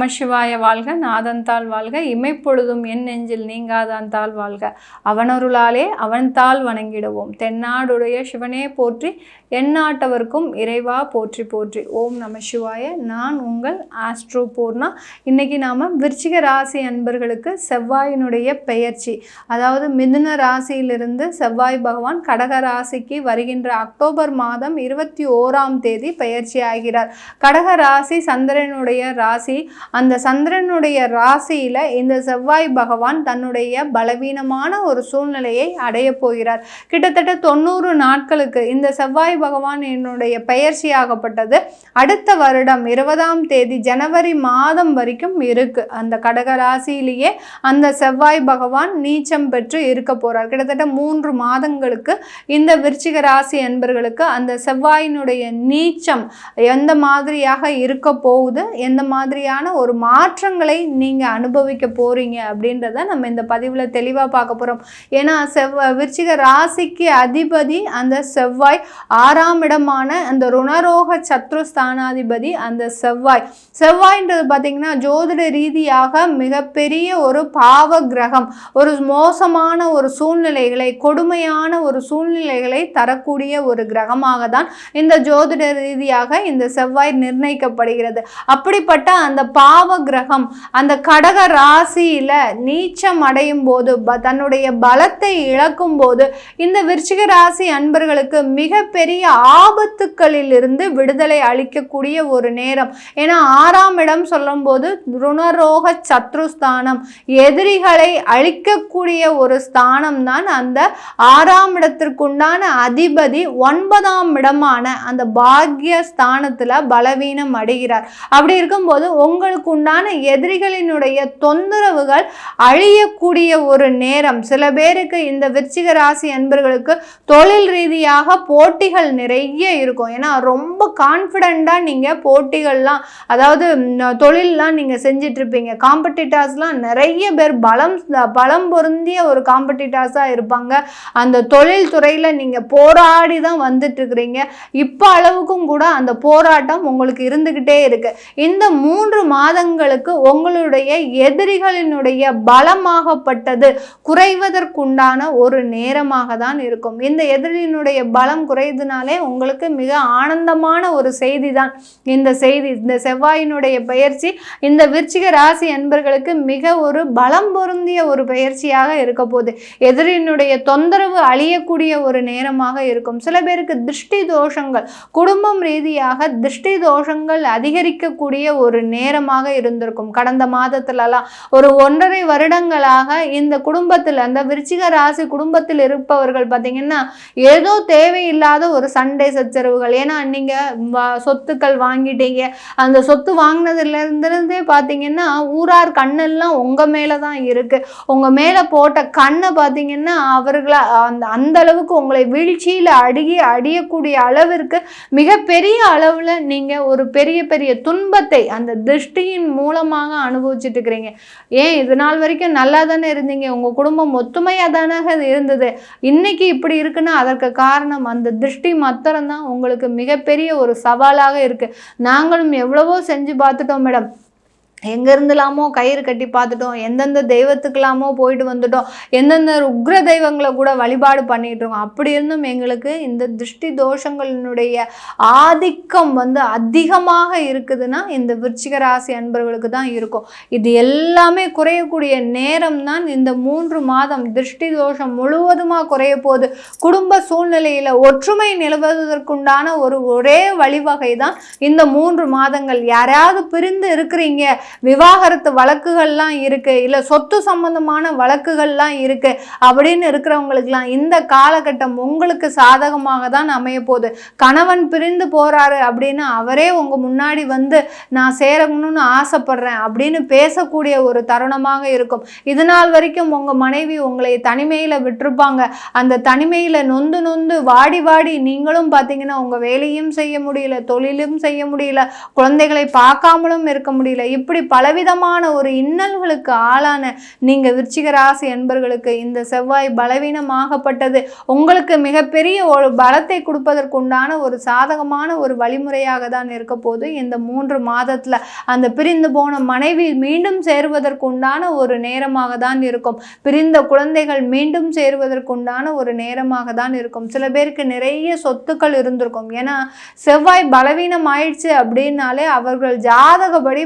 நமசிவாய வாழ்க, நாதன்தாள் வாழ்க, இமைப்பொழுதும் என் நெஞ்சில் நீங்காதான்தாள் வாழ்க. அவனருளாலே அவன்தாள் வணங்கிடுவோம். தென்னாடுடைய சிவனே போற்றி, எந்நாட்டவர்க்கும் இறைவா போற்றி போற்றி. ஓம் நமசிவாய. நான் உங்கள் ஆஸ்ட்ரோ பூர்ணா. இன்னைக்கு நாம் விருச்சிக ராசி அன்பர்களுக்கு செவ்வாயினுடைய பெயர்ச்சி, அதாவது மிதுன ராசியிலிருந்து செவ்வாய் பகவான் கடக ராசிக்கு வருகின்ற அக்டோபர் மாதம் 21ஆம் தேதி பெயர்ச்சி ஆகிறார். கடக ராசி சந்திரனுடைய ராசி. அந்த சந்திரனுடைய ராசியில இந்த செவ்வாய் பகவான் தன்னுடைய பலவீனமான ஒரு சூழ்நிலையை அடைய போகிறார். கிட்டத்தட்ட 90 நாட்களுக்கு இந்த செவ்வாய் பகவான் என்னுடைய பெயர்ச்சியாகப்பட்டது அடுத்த வருடம் 20ஆம் தேதி ஜனவரி மாதம் வரைக்கும் இருக்கு. அந்த கடக ராசியிலேயே அந்த செவ்வாய் பகவான் நீச்சம் பெற்று இருக்க போறார். கிட்டத்தட்ட 3 மாதங்களுக்கு இந்த விருச்சிக ராசி என்பர்களுக்கு அந்த செவ்வாயினுடைய நீச்சம் எந்த மாதிரியாக இருக்க போகுது, எந்த மாதிரியான ஒரு மாற்றங்களை நீங்க அனுபவிக்க போறீங்க அப்படின்றத நம்ம இந்த பதிவுல தெளிவா பார்க்க போறோம். ஏன்னா விருச்சிக ராசிக்கு அதிபதி அந்த செவ்வாய், 6ஆம் இடமான அந்த ருணரோக சத்ருஸ்தானாதிபதி அந்த செவ்வாய்ன்றது பார்த்தீங்கன்னா ஜோதிட ரீதியாக மிகப்பெரிய ஒரு பாவ கிரகம், ஒரு மோசமான ஒரு சூழ்நிலைகளை, கொடுமையான ஒரு சூழ்நிலைகளை தரக்கூடிய ஒரு கிரகமாக தான் இந்த ஜோதிட ரீதியாக இந்த செவ்வாய் நிர்ணயிக்கப்படுகிறது. அப்படிப்பட்ட அந்த பாவ கிரகம் அந்த கடக ராசியில நீச்சம் அடையும் போது, தன்னுடைய பலத்தை இழக்கும் போது இந்த விருச்சிக ராசி அன்பர்களுக்கு மிகப்பெரிய ஆபத்துக்களில் இருந்து விடுதலை அளிக்கக்கூடிய ஒரு நேரம். ஏன்னா 6ஆம் இடம் சொல்லும் போது ருணரோக சத்ருஸ்தானம், எதிரிகளை அழிக்கக்கூடிய ஒரு ஸ்தானம் தான். அந்த 6ஆம் இடத்திற்குண்டான அதிபதி 9ஆம் இடமான அந்த பாக்ய ஸ்தானத்துல பலவீனம் அடைகிறார். அப்படி இருக்கும்போது உங்களுக்கு உண்டான எதிரிகளினுடைய தொந்தரவுகள் அழியக்கூடிய ஒரு நேரம். சில பேருக்கு இந்த விருச்சிக ராசி அன்பர்களுக்கு தொழில் ரீதியாக போட்டிகள் நிறைய இருக்கும். ஏன்னா ரொம்ப கான்ஃபிடென்ட்டா நீங்க போட்டிகள்லாம், அதாவது தொழிலெலாம் நீங்க செஞ்சிட்டு இருப்பீங்க. காம்படிட்டர்ஸ்லாம் நிறைய பேர் பலம் பொருந்திய ஒரு காம்படிட்டர்ஸா இருப்பாங்க. அந்த தொழில் துறையில நீங்க போராடி தான் வந்துட்டு இருக்கிறீங்க. இப்ப அளவுக்கும் கூட அந்த போராட்டம் உங்களுக்கு இருந்துகிட்டே இருக்கு. இந்த 3 மாதங்களுக்கு உங்களுடைய எதிரிகளினுடைய பலமாகப்பட்டது குறைவதற்குண்டான ஒரு நேரமாக தான் இருக்கும். இந்த எதிரியினுடைய பலம் குறைவதனாலே உங்களுக்கு மிக ஆனந்தமான ஒரு செய்தி தான் இந்த செய்தி. இந்த செவ்வாயினுடைய பெயர்ச்சி இந்த விருச்சிக ராசி என்பர்களுக்கு மிக ஒரு பலம் பொருந்திய ஒரு பெயர்ச்சியாக இருக்க போகுது. எதிரியினுடைய தொந்தரவு அழியக்கூடிய ஒரு நேரமாக இருக்கும். சில பேருக்கு திருஷ்டி தோஷங்கள், குடும்பம் ரீதியாக திருஷ்டி தோஷங்கள் அதிகரிக்கக்கூடிய ஒரு நேரமாக இருந்திருக்கும். கடந்த மாதத்துலலாம் ஒரு 1.5 வருடங்களாக இந்த குடும்பத்தில், அந்த விருச்சிக ராசி குடும்பத்தில் இருப்பவர்கள் பார்த்தீங்கன்னா ஏதோ தேவையில்லாத ஒரு சண்டை சச்சரவுகள். ஏன்னா நீங்க சொத்துக்கள் வாங்கிட்டீங்க. அந்த சொத்து வாங்கினதுல இருந்தே பார்த்தீங்கன்னா ஊரார் கண்ணெல்லாம் உங்க மேலதான் இருக்கு. உங்க மேல போட்ட கண்ணை பார்த்தீங்கன்னா அவர்களை அந்த அளவுக்கு உங்களை வீழ்ச்சியில அடியக்கூடிய அளவிற்கு மிகப்பெரிய அளவுல நீங்க ஒரு பெரிய பெரிய துன்பத்தை அந்த திருஷ்டியின் மூலமாக அனுபவிச்சுட்டு இருக்கிறீங்க. ஏன் இது நாள் வரைக்கும் நல்லா தானே இருந்தீங்க, உங்க குடும்பம் ஒத்துமையா தானே இருந்தது, இன்னைக்கு இப்படி இருக்குன்னா அதற்கு காரணம் அந்த திருஷ்டி மாத்திரம்தான் உங்களுக்கு மிகப்பெரிய ஒரு சவாலாக இருக்கு. நாங்களும் எவ்வளவோ செஞ்சு பார்த்துட்டோம் மேடம், எங்கேருந்துலாமோ கயிறு கட்டி பார்த்துட்டோம், எந்தெந்த தெய்வத்துக்கெல்லாமோ போயிட்டு வந்துட்டோம், எந்தெந்த உக்ர தெய்வங்களை கூட வழிபாடு பண்ணிட்டு இருக்கோம். அப்படி இருந்தும் எங்களுக்கு இந்த திருஷ்டி தோஷங்களினுடைய ஆதிக்கம் அதிகமாக இருக்குதுன்னா இந்த விருச்சிக ராசி அன்பர்களுக்கு தான் இருக்கும். இது எல்லாமே குறையக்கூடிய நேரம் தான் இந்த 3 மாதம். திருஷ்டி தோஷம் முழுவதுமாக குறைய போகுது. குடும்ப சூழ்நிலையில ஒற்றுமை நிலவுவதற்குண்டான ஒரே வழிவகை தான் இந்த 3 மாதங்கள். யாராவது பிரிந்து இருக்கிறீங்க, விவாகரத்து வழக்குகள்லாம் இருக்கு, இல்ல சொத்து சம்பந்தமான வழக்குகள்லாம் இருக்கு அப்படின்னு இருக்கிறவங்களுக்குலாம் இந்த காலகட்டம் உங்களுக்கு சாதகமாக தான் அமைய போகுது. கணவன் பிரிந்து போறாரு அப்படின்னு அவரே உங்க முன்னாடி நான் சேரணும்னு ஆசைப்படுறேன் அப்படின்னு பேசக்கூடிய ஒரு தருணமாக இருக்கும். இது நாள் வரைக்கும் உங்க மனைவி உங்களை தனிமையில விட்டுருப்பாங்க. அந்த தனிமையில நொந்து வாடி நீங்களும் பார்த்தீங்கன்னா உங்க வேலையும் செய்ய முடியல, தொழிலும் செய்ய முடியல, குழந்தைகளை பார்க்காமலும் இருக்க முடியல. இப்படி இப்படி பலவிதமான ஒரு இன்னல்களுக்கு ஆளான நீங்கள் விருச்சிக ராசி அன்பர்களுக்கு இந்த செவ்வாய் பலவீனமாகப்பட்டது உங்களுக்கு மிகப்பெரிய ஒரு பலத்தை கொடுப்பதற்குண்டான ஒரு சாதகமான ஒரு வழிமுறையாக தான் இருக்க போது. இந்த 3 மாதத்துல அந்த பிரிந்து போன மனைவி மீண்டும் சேருவதற்குண்டான ஒரு நேரமாக தான் இருக்கும். பிரிந்த குழந்தைகள் மீண்டும் சேருவதற்குண்டான ஒரு நேரமாக தான் இருக்கும். சில பேருக்கு நிறைய சொத்துக்கள் இருந்திருக்கும். ஏன்னா செவ்வாய் பலவீனம் ஆயிடுச்சு அப்படின்னாலே, அவர்கள் ஜாதகப்படி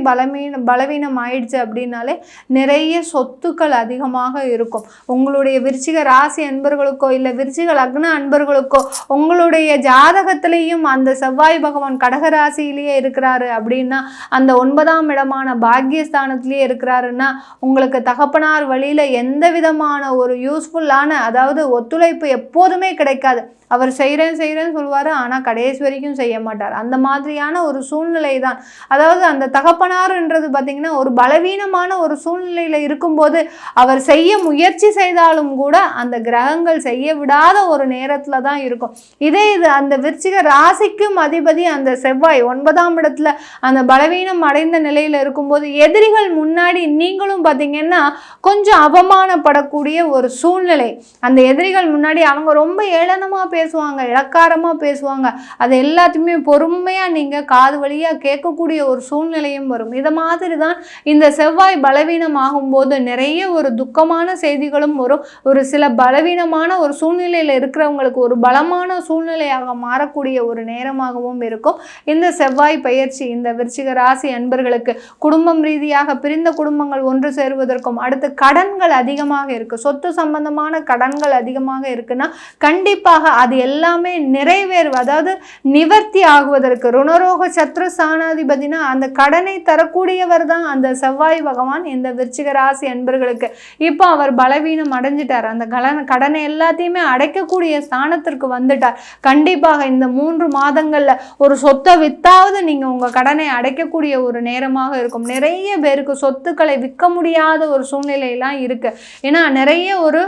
பலவீனம் ஆயிடுச்சு அப்படின்னாலே நிறைய சொத்துக்கள் அதிகமாக இருக்கும். உங்களுடைய விருச்சிக ராசி அன்பர்களுக்கோ இல்லை விருச்சிக லக்ன அன்பர்களுக்கோ உங்களுடைய ஜாதகத்திலையும் அந்த செவ்வாய் பகவான் கடகராசியிலேயே இருக்கிறாரு அப்படின்னா, அந்த 9ஆம் இடமான பாக்கியஸ்தானத்திலேயே இருக்கிறாருன்னா, உங்களுக்கு தகப்பனார் வழியில எந்த விதமான ஒரு யூஸ்ஃபுல்லான, அதாவது ஒத்துழைப்பு எப்போதுமே கிடைக்காது. அவர் செய்கிறேன்னு சொல்லுவார், ஆனால் கடைசி வரைக்கும் செய்ய மாட்டார். அந்த மாதிரியான ஒரு சூழ்நிலை தான். அதாவது அந்த தகப்பனார்ன்றது பார்த்திங்கன்னா ஒரு பலவீனமான ஒரு சூழ்நிலையில் இருக்கும்போது அவர் செய்ய முயற்சி செய்தாலும் கூட அந்த கிரகங்கள் செய்ய விடாத ஒரு நேரத்தில் தான் இருக்கும். இது அந்த விருச்சிக ராசிக்கும் அதிபதி அந்த செவ்வாய் 9ஆம் இடத்துல அந்த பலவீனம் அடைந்த நிலையில் இருக்கும்போது எதிரிகள் முன்னாடி நீங்களும் பார்த்திங்கன்னா கொஞ்சம் அவமானப்படக்கூடிய ஒரு சூழ்நிலை. அந்த எதிரிகள் முன்னாடி அவங்க ரொம்ப ஏளனமாக பேசுவாங்க, இலக்காரமாக பேசுவாங்க. அது எல்லாத்தையுமே பொறுமையாக நீங்கள் காது வழியாக கேட்கக்கூடிய ஒரு சூழ்நிலையும் வரும். இதை மாதிரி தான் இந்த செவ்வாய் பலவீனம் ஆகும்போது நிறைய ஒரு துக்கமான செய்திகளும் வரும். ஒரு சில பலவீனமான ஒரு சூழ்நிலையில் இருக்கிறவங்களுக்கு ஒரு பலமான சூழ்நிலையாக மாறக்கூடிய ஒரு நேரமாகவும் இருக்கும் இந்த செவ்வாய் பயிற்சி. இந்த விருச்சிக ராசி அன்பர்களுக்கு குடும்பம் ரீதியாக பிரிந்த குடும்பங்கள் ஒன்று சேருவதற்கும், அடுத்து கடன்கள் அதிகமாக இருக்குது, சொத்து சம்பந்தமான கடன்கள் அதிகமாக இருக்குன்னா கண்டிப்பாக அது எல்லாமே நிறைவேறும், அதாவது நிவர்த்தி ஆகுவதற்கு. ருணரோக சத்ரு ஸ்தானாதிபதினா அந்த கடனை தரக்கூடியவர் தான் அந்த செவ்வாய் பகவான் இந்த விருச்சிக ராசி அன்பர்களுக்கு. இப்போ அவர் பலவீனம் அடைஞ்சிட்டார், அந்த கடனை எல்லாத்தையுமே அடைக்கக்கூடிய ஸ்தானத்திற்கு வந்துட்டார். கண்டிப்பாக இந்த 3 மாதங்கள்ல ஒரு சொத்தை வித்தாவது நீங்க உங்க கடனை அடைக்கக்கூடிய ஒரு நேரமாக இருக்கும். நிறைய பேருக்கு சொத்துக்களை விற்க முடியாத ஒரு சூழ்நிலையெல்லாம் இருக்கு. ஏன்னா நிறைய ஒரு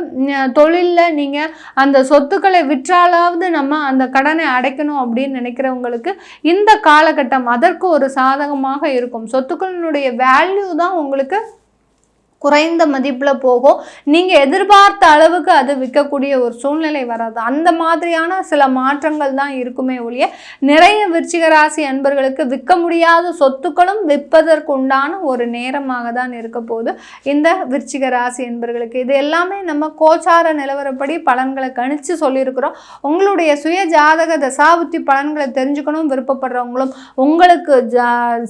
தொழில்ல நீங்க அந்த சொத்துக்களை விற்றாலாவது நம்ம அந்த கடனை அடைக்கணும் அப்படின்னு நினைக்கிறவங்களுக்கு இந்த காலகட்டம் அதற்கு ஒரு சாதகமாக இருக்கும். சொத்துக்களினுடைய வேல்யூ தான் உங்களுக்கு குறைந்த மதிப்பில் போகும். நீங்கள் எதிர்பார்த்த அளவுக்கு அது விற்கக்கூடிய ஒரு சூழ்நிலை வராது. அந்த மாதிரியான சில மாற்றங்கள் தான் இருக்குமே ஒழிய நிறைய விருச்சிக ராசி அன்பர்களுக்கு விற்க முடியாத சொத்துக்களும் விற்பதற்கு உண்டான ஒரு நேரமாக தான் இருக்க போது இந்த விருச்சிக ராசி அன்பர்களுக்கு. இது எல்லாமே நம்ம கோச்சார நிலவரப்படி பலன்களை கணிச்சு சொல்லியிருக்கிறோம். உங்களுடைய சுய ஜாதக தசாபுத்தி பலன்களை தெரிஞ்சுக்கணும் விருப்பப்படுறவங்களும், உங்களுக்கு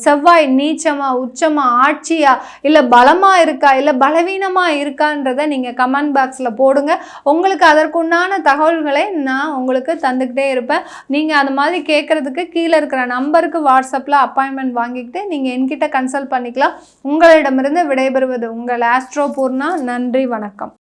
செவ்வாய் நீச்சமா உச்சமா ஆட்சியா இல்லை பலமா இருக்கா இல்லை பலவீனமாக இருக்கான்றதை நீங்கள் கமெண்ட் பாக்ஸில் போடுங்க. உங்களுக்கு அதற்குண்டான தகவல்களை நான் உங்களுக்கு தந்துக்கிட்டே இருப்பேன். நீங்கள் அது மாதிரி கேட்குறதுக்கு கீழே இருக்கிற நம்பருக்கு வாட்ஸ்அப்பில் அப்பாயின்மெண்ட் வாங்கிக்கிட்டு நீங்கள் என்கிட்ட கன்சல்ட் பண்ணிக்கலாம். உங்களிடமிருந்து விடைபெறுவது உங்கள் ஆஸ்ட்ரோ பூர்ணா. நன்றி, வணக்கம்.